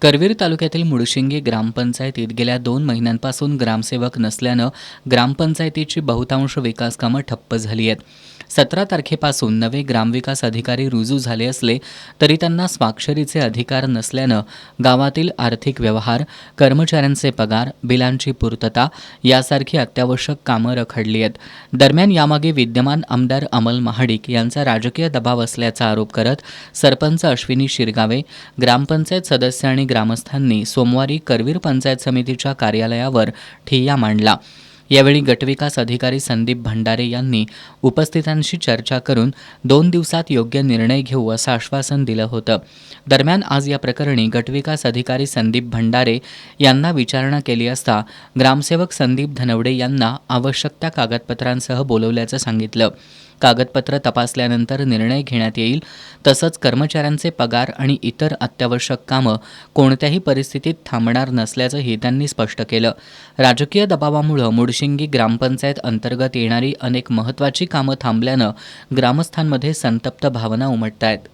करवीर तालुक्यातील मुळशिंगी ग्रामपंचायतीत गेल्या 2 महिन्यांपासून ग्रामसेवक नसल्यानं ग्रामपंचायतीची बहुतांश विकासकामं ठप्प झाली आहेत. 17 तारखेपासून नवे ग्रामविकास अधिकारी रुजू झाले असले तरी त्यांना स्वाक्षरीचे अधिकार नसल्यानं गावातील आर्थिक व्यवहार, कर्मचाऱ्यांचे पगार, बिलांची पूर्तता यासारखी अत्यावश्यक कामं रखडली आहेत. दरम्यान यामागे विद्यमान आमदार अमल महाडिक यांचा राजकीय दबाव असल्याचा आरोप करत सरपंच अश्विनी शिरगावे, ग्रामपंचायत सदस्य आणि ग्रामस्थांनी सोमवारी करवीर पंचायत समितीच्या कार्यालयावर ठिय्या मांडला. यावेळी गटविकास अधिकारी संदीप भंडारे यांनी उपस्थितांशी चर्चा करून 2 दिवसात योग्य निर्णय घेऊ असं आश्वासन दिलं होतं. दरम्यान आज या प्रकरणी गटविकास अधिकारी संदीप भंडारे यांना विचारणा केली असता ग्रामसेवक संदीप धनवडे यांना आवश्यक त्या कागदपत्रांसह बोलवल्याचं सांगितलं. कागदपत्र तपासल्यानंतर निर्णय घेण्यात येईल. तसंच कर्मचाऱ्यांचे पगार आणि इतर अत्यावश्यक कामं कोणत्याही परिस्थितीत थांबणार नसल्याचंही त्यांनी स्पष्ट केलं. राजकीय दबावामुळे मुळशिंगी ग्रामपंचायत अंतर्गत येणारी अनेक महत्त्वाची कामं थांबल्यानं ग्रामस्थांमध्ये संतप्त भावना उमटतायत.